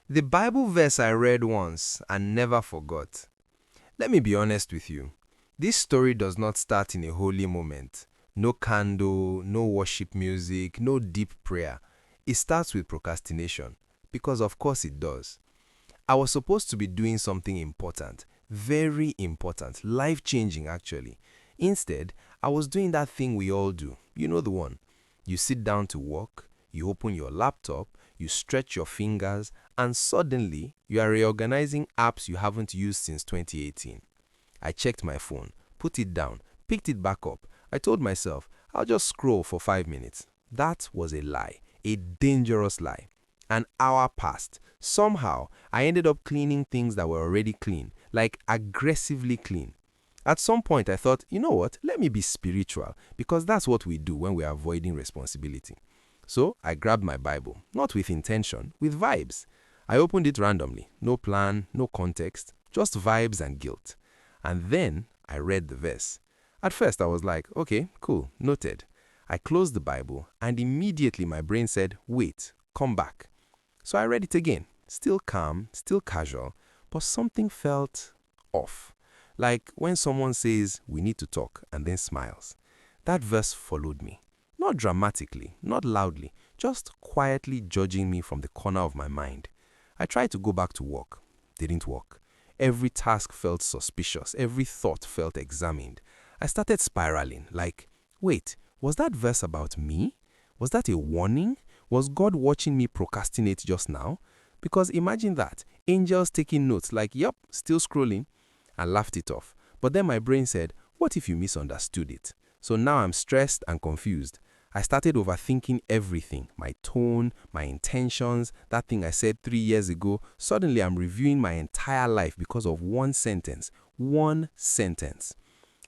The Bible verse I read once and never forgot. Let me be honest with you. This story does not start in a holy moment. No candle, no worship music, no deep prayer. It starts with procrastination. Because of course it does. I was supposed to be doing something important. Very important. Life-changing actually. Instead, I was doing that thing we all do. You know the one. You sit down to work, you open your laptop, you stretch your fingers, and suddenly you are reorganizing apps you haven't used since 2018. I checked my phone, put it down, picked it back up. I told myself, I'll just scroll for 5 minutes. That was a lie, a dangerous lie. An hour passed. Somehow, I ended up cleaning things that were already clean, like aggressively clean. At some point, I thought, you know what, let me be spiritual, because that's what we do when we are avoiding responsibility. So I grabbed my Bible, not with intention, with vibes. I opened it randomly, no plan, no context, just vibes and guilt. And then I read the verse. At first I was like, okay, cool, noted. I closed the Bible and immediately my brain said, wait, come back. So I read it again, still calm, still casual, but something felt off. Like when someone says, we need to talk, and then smiles. That verse followed me. Not dramatically, not loudly, just quietly judging me from the corner of my mind. I tried to go back to work. Didn't work. Every task felt suspicious. Every thought felt examined. I started spiraling, like, wait, was that verse about me? Was that a warning? Was God watching me procrastinate just now? Because imagine that, angels taking notes like, yup, still scrolling. I laughed it off. But then my brain said, what if you misunderstood it? So now I'm stressed and confused. I started overthinking everything, my tone, my intentions, that thing I said 3 years ago. Suddenly I'm reviewing my entire life because of one sentence. One sentence.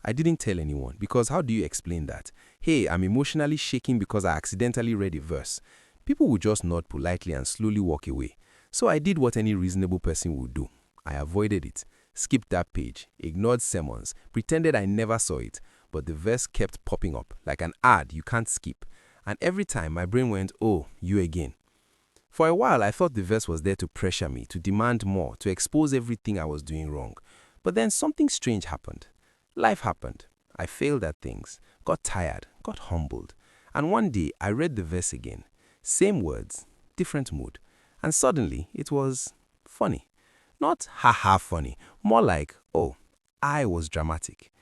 I didn't tell anyone because how do you explain that? Hey, I'm emotionally shaking because I accidentally read a verse. People would just nod politely and slowly walk away. So I did what any reasonable person would do. I avoided it, skipped that page, ignored sermons, pretended I never saw it, but the verse kept popping up like an ad you can't skip. And every time my brain went, oh, you again. For a while, I thought the verse was there to pressure me, to demand more, to expose everything I was doing wrong. But then something strange happened. Life happened. I failed at things, got tired, got humbled. And one day, I read the verse again. Same words, different mood. And suddenly, it was funny. Not haha funny, more like, oh, I was dramatic.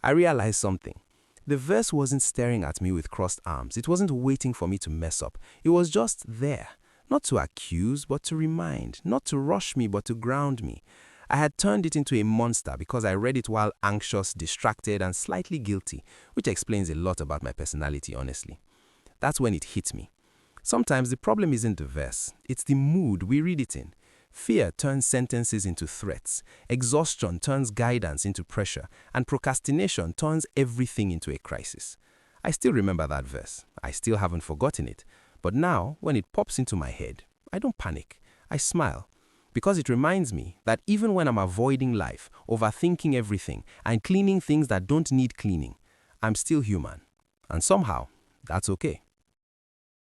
I realized something. The verse wasn't staring at me with crossed arms. It wasn't waiting for me to mess up. It was just there. Not to accuse, but to remind. Not to rush me, but to ground me. I had turned it into a monster because I read it while anxious, distracted, and slightly guilty, which explains a lot about my personality, honestly. That's when it hit me. Sometimes the problem isn't the verse. It's the mood we read it in. Fear turns sentences into threats, exhaustion turns guidance into pressure, and procrastination turns everything into a crisis. I still remember that verse. I still haven't forgotten it. But now, when it pops into my head, I don't panic. I smile. Because it reminds me that even when I'm avoiding life, overthinking everything, and cleaning things that don't need cleaning, I'm still human. And somehow, that's okay.